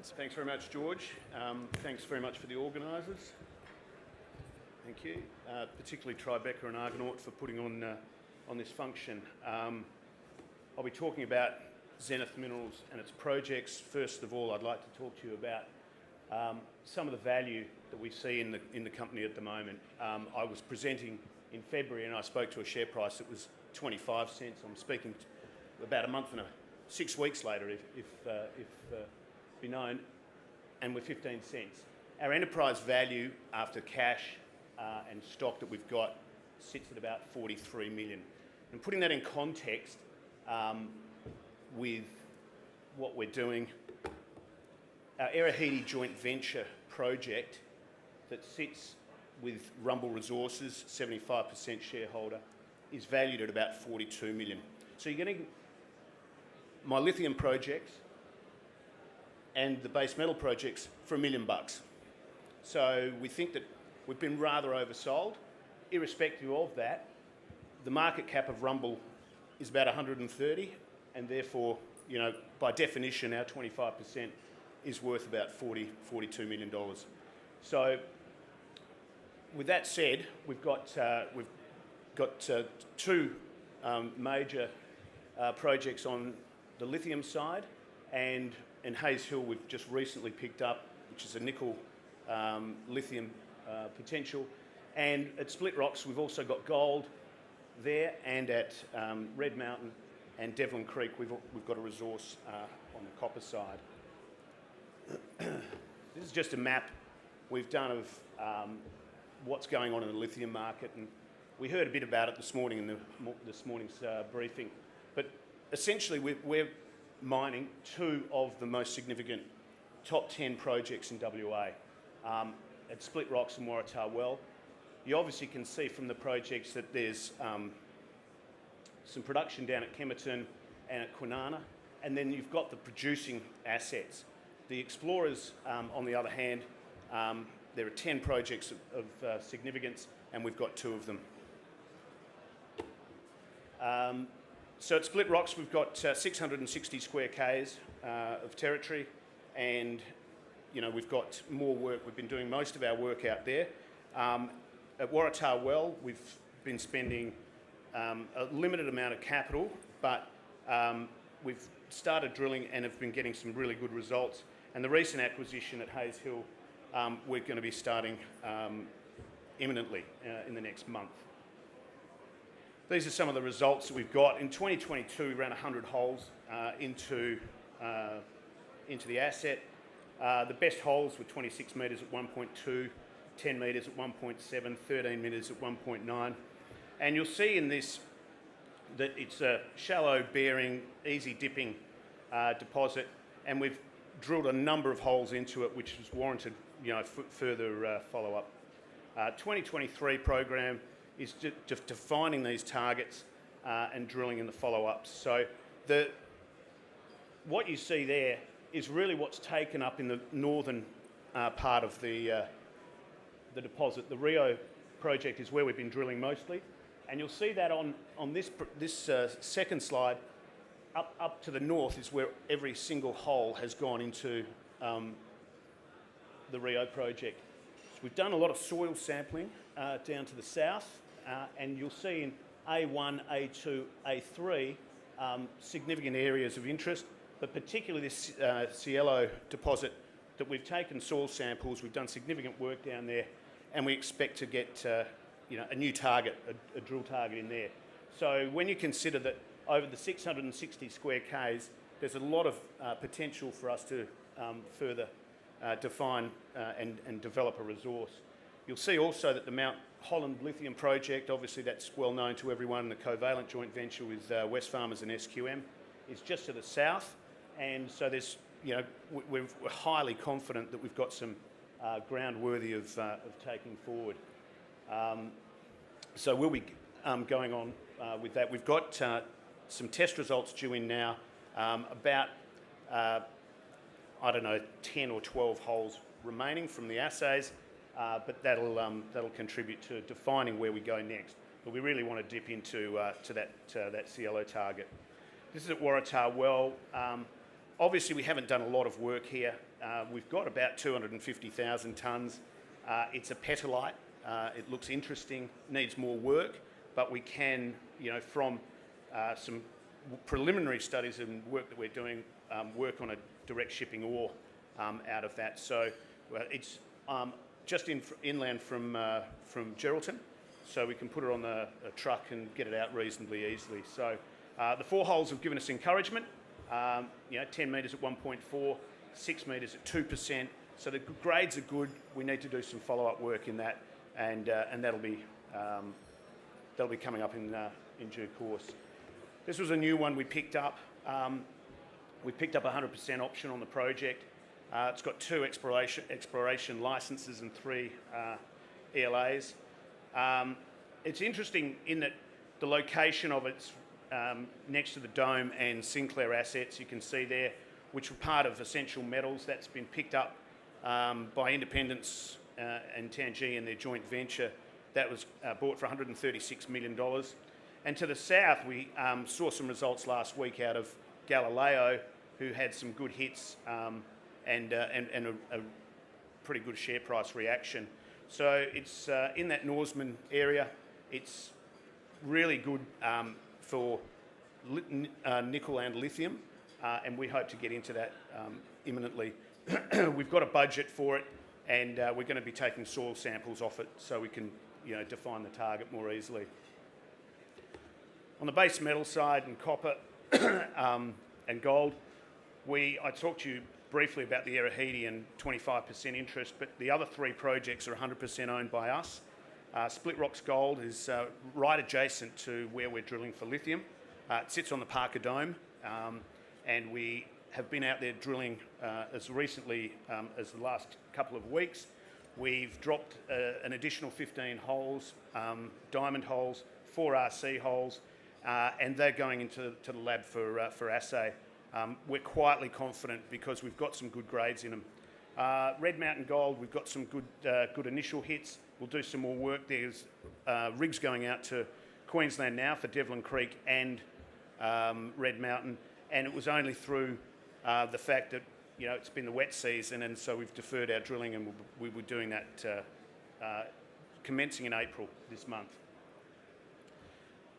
Thanks very much, George. Thanks very much for the organisers. Thank you, particularly Tribeca and Argonaut for putting on this function. I'll be talking about Zenith Minerals and its projects. First of all, I'd like to talk to you about some of the value that we see in the company at the moment. I was presenting in February and I spoke to a share price that was 25 cents. I'm speaking about a month and 6 weeks later, if be known, and we're 15 cents. Our enterprise value after cash and stock that we've got sits at about 43 million. And putting that in context with what we're doing, our Erahidi joint venture project that sits with Rumble Resources, 75% shareholder, is valued at about 42 million. So you're getting my lithium projects and the base metal projects for $1 million. So we think that we've been rather oversold. Irrespective of that, the market cap of Rumble is about 130, and therefore, you know, by definition, our 25% is worth about $42 million. So with that said, we've got two major projects on the lithium side, and in Hayes Hill we've just recently picked up, which is a nickel lithium potential, and at Split Rocks we've also got gold there, and at Red Mountain and Devlin Creek we've got a resource on the copper side. This is just a map we've done of what's going on in the lithium market, and we heard a bit about it this morning in this morning's briefing. But essentially, we're mining two of the most significant top 10 projects in WA, at Split Rocks and Waratah Well. You obviously can see from the projects that there's some production down at Kemerton and at Kwinana, and then you've got the producing assets. The explorers, on the other hand, there are 10 projects of significance, and we've got two of them. So at Split Rocks, we've got 660 square k's of territory, and you know, we've got more work. We've been doing most of our work out there. At Waratah Well, we've been spending a limited amount of capital, but we've started drilling and have been getting some really good results. And the recent acquisition at Hayes Hill, we're going to be starting imminently in the next month. These are some of the results that we've got. In 2022, we ran 100 holes into the asset. The best holes were 26 metres at 1.2, 10 metres at 1.7, 13 metres at 1.9. And you'll see in this that it's a shallow bearing, easy dipping deposit, and we've drilled a number of holes into it, which has warranted, you know, further follow-up. 2023 program is just defining these targets and drilling in the follow-ups. So what you see there is really what's taken up in the northern part of the deposit. The Rio project is where we've been drilling mostly, and you'll see that on this second slide, up to the north is where every single hole has gone into the Rio project. So we've done a lot of soil sampling down to the south, and you'll see in A1, A2, A3 significant areas of interest, but particularly this Cielo deposit that we've taken soil samples. We've done significant work down there, and we expect to get you know, a new target, a drill target in there. So when you consider that over the 660 square k's, there's a lot of potential for us to further define and develop a resource. You'll see also that the Mount Holland lithium project, obviously that's well known to everyone, the covalent joint venture with Wesfarmers and SQM, is just to the south, and so there's, you know, we're highly confident that we've got some ground worthy of taking forward. So we'll be going on with that. We've got some test results due in now, about I don't know, 10 or 12 holes remaining from the assays, but that'll contribute to defining where we go next. But we really want to dip into that Cielo target. This is at Waratah Well. Obviously, we haven't done a lot of work here. We've got about 250,000 tonnes. It's a petalite. It looks interesting, needs more work, but we can, from some preliminary studies and work that we're doing, work on a direct shipping ore out of that. So it's just inland from Geraldton, so we can put it on a truck and get it out reasonably easily. So the 4 holes have given us encouragement. 10 metres at 1.4, 6 metres at 2%. So the grades are good. We need to do some follow-up work in that, and that'll be coming up in due course. This was a new one we picked up. We picked up a 100% option on the project. It's got 2 exploration licences and 3 ELAs. It's interesting in that the location of it's next to the Dome and Sinclair assets, you can see there, which were part of Essential Metals. That's been picked up by Independence and Tangi and their joint venture. That was bought for $136 million. And to the south, we saw some results last week out of Galileo, who had some good hits and a pretty good share price reaction. So it's in that Norseman area. It's really good for nickel and lithium, and we hope to get into that imminently. We've got a budget for it, and we're going to be taking soil samples off it so we can define the target more easily. On the base metal side and copper and gold, I talked to you briefly about the Erahidi and 25% interest, but the other 3 projects are 100% owned by us. Split Rocks Gold is right adjacent to where we're drilling for lithium. It sits on the Parker Dome, and we have been out there drilling as recently as the last couple of weeks. We've dropped an additional 15 holes, diamond holes, 4 RC holes, and they're going into the lab for assay. We're quietly confident because we've got some good grades in them. Red Mountain Gold, we've got some good initial hits. We'll do some more work. There's rigs going out to Queensland now for Devlin Creek and Red Mountain, and it was only through the fact that it's been the wet season, and so we've deferred our drilling, and we were doing that commencing in April this month.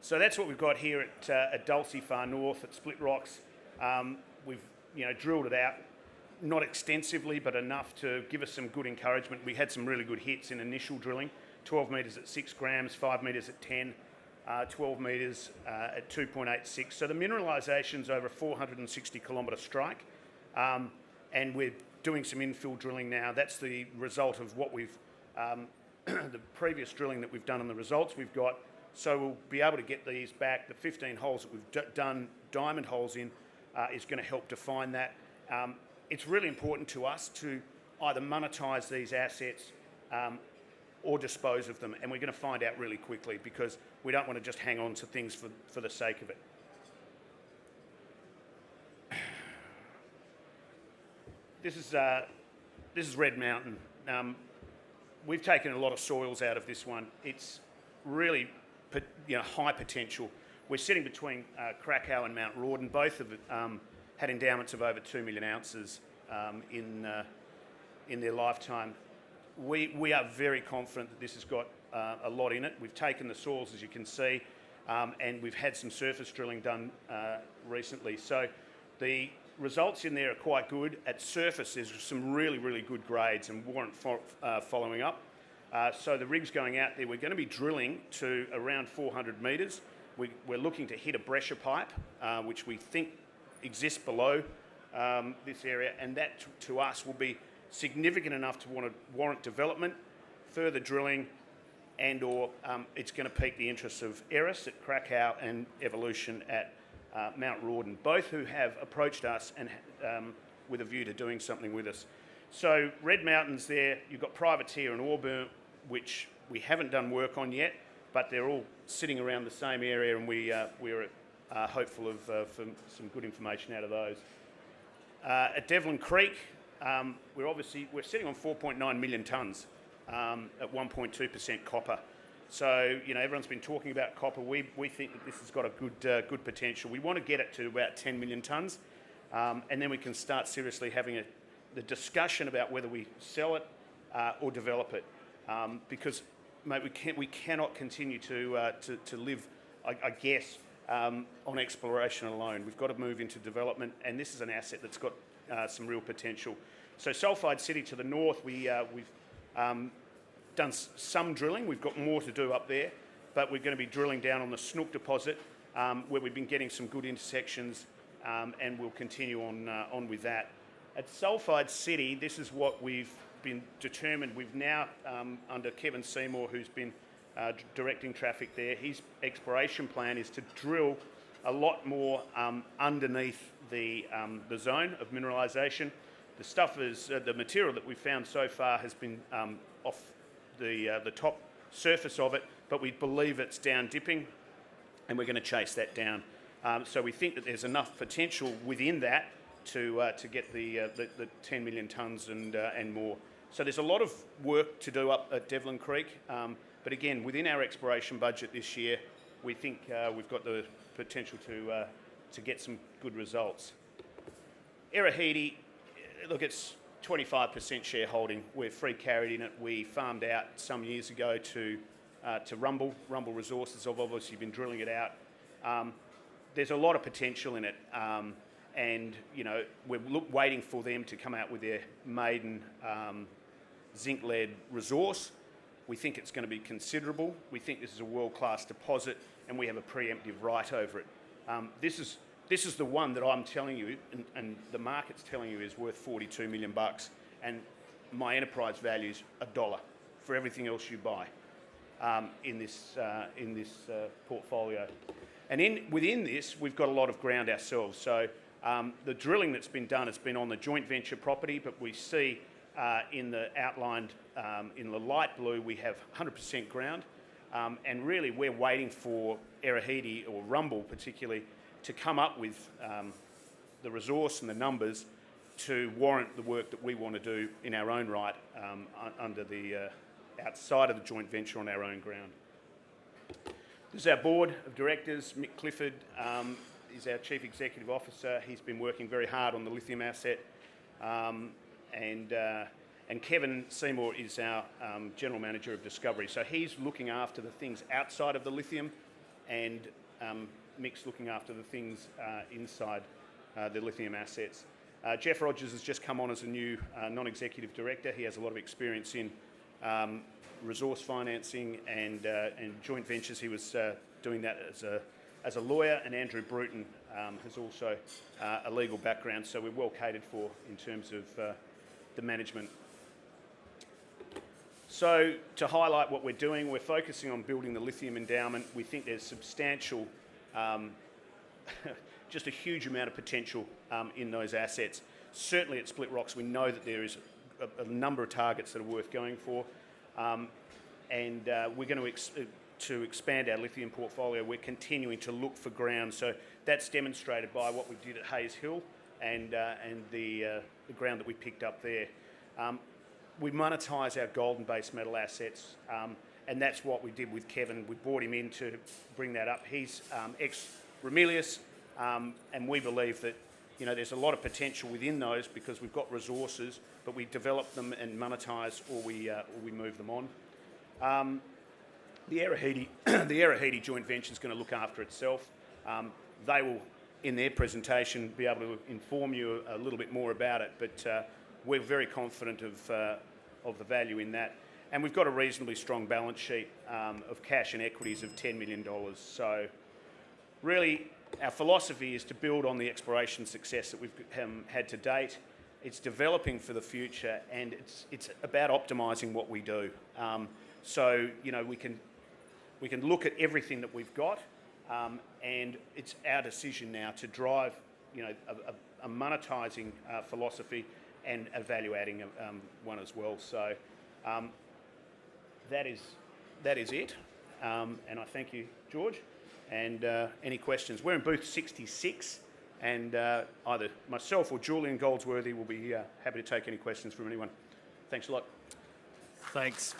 So that's what we've got here at Dulcie far north at Split Rocks. We've drilled it out, not extensively, but enough to give us some good encouragement. We had some really good hits in initial drilling, 12 metres at 6 grams, 5 metres at 10, 12 metres at 2.86. So the mineralisation's over a 460 kilometre strike, and we're doing some infill drilling now. That's the result of what we've, the previous drilling that we've done and the results we've got. So we'll be able to get these back. The 15 holes that we've done diamond holes in is going to help define that. It's really important to us to either monetise these assets or dispose of them, and we're going to find out really quickly because we don't want to just hang on to things for the sake of it. This is Red Mountain. We've taken a lot of soils out of this one. It's really high potential. We're sitting between Krakow and Mount Rawdon. Both of it had endowments of over 2 million ounces in their lifetime. We are very confident that this has got a lot in it. We've taken the soils, as you can see, and we've had some surface drilling done recently. So the results in there are quite good. At surface, there's some really, really good grades and warrant following up. So the rig's going out there. We're going to be drilling to around 400 metres. We're looking to hit a breccia pipe, which we think exists below this area, and that to us will be significant enough to warrant development, further drilling, and or it's going to pique the interests of Eris at Krakow and Evolution at Mount Rawdon, both who have approached us and with a view to doing something with us. So Red Mountain's there. You've got Privateer and Auburn, which we haven't done work on yet, but they're all sitting around the same area, and we're hopeful of some good information out of those. At Devlin Creek, we're sitting on 4.9 million tonnes at 1.2% copper. So everyone's been talking about copper. We think that this has got a good potential. We want to get it to about 10 million tonnes, and then we can start seriously having the discussion about whether we sell it or develop it, because, mate, we cannot continue to live, I guess, on exploration alone. We've got to move into development, and this is an asset that's got some real potential. So Sulphide City to the north, we've done some drilling. We've got more to do up there, but we're going to be drilling down on the Snook deposit, where we've been getting some good intersections, and we'll continue on with that. At Sulphide City, this is what we've been determined. We've now, under Kevin Seymour, who's been directing traffic there, his exploration plan is to drill a lot more underneath the zone of mineralisation. The stuff is, the material that we've found so far has been off the top surface of it, but we believe it's down dipping, and we're going to chase that down. So we think that there's enough potential within that to get the 10 million tonnes and more. So there's a lot of work to do up at Devlin Creek, but again, within our exploration budget this year, we think we've got the potential to get some good results. Erahidi, look, it's 25% shareholding. We're free carried in it. We farmed out some years ago to Rumble. Rumble Resources have obviously been drilling it out. There's a lot of potential in it, and you know, we're waiting for them to come out with their maiden zinc-lead resource. We think it's going to be considerable. We think this is a world-class deposit, and we have a preemptive right over it. This is the one that I'm telling you, and the market's telling you is worth $42 million, and my enterprise value's $1 for everything else you buy in this portfolio. And within this, we've got a lot of ground ourselves. So the drilling that's been done has been on the joint venture property, but we see in the outlined, in the light blue, we have 100% ground. And really, we're waiting for Erahidi, or Rumble particularly, to come up with the resource and the numbers to warrant the work that we want to do in our own right under the outside of the joint venture on our own ground. This is our board of directors. Mick Clifford is our Chief Executive Officer. He's been working very hard on the lithium asset. And Kevin Seymour is our General Manager of Discovery. So he's looking after the things outside of the lithium, and Mick's looking after the things inside the lithium assets. Jeff Rogers has just come on as a new non-executive director. He has a lot of experience in resource financing and joint ventures. He was doing that as a lawyer, and Andrew Bruton has also a legal background, so we're well catered for in terms of the management. So to highlight what we're doing, we're focusing on building the lithium endowment. We think there's substantial, just a huge amount of potential in those assets. Certainly at Split Rocks, we know that there is a number of targets that are worth going for, and we're going to expand our lithium portfolio. We're continuing to look for ground, so that's demonstrated by what we did at Hayes Hill and the ground that we picked up there. We monetize our gold and base metal assets, and that's what we did with Kevin. We brought him in to bring that up. He's ex-Ramelius, and we believe that, you know, there's a lot of potential within those because we've got resources, but we develop them and monetize, or we move them on. The Erahidi joint venture is going to look after itself. They will, in their presentation, be able to inform you a little bit more about it, but we're very confident of the value in that. And we've got a reasonably strong balance sheet of cash and equities of $10 million. So really, our philosophy is to build on the exploration success that we've had to date. It's developing for the future, and it's about optimising what we do. So, you know, we can look at everything that we've got, and it's our decision now to drive, you know, a monetising philosophy and a value-adding one as well. So that is it, and I thank you, George. And any questions? We're in booth 66, and either myself or Julian Goldsworthy will be happy to take any questions from anyone. Thanks a lot. Thanks.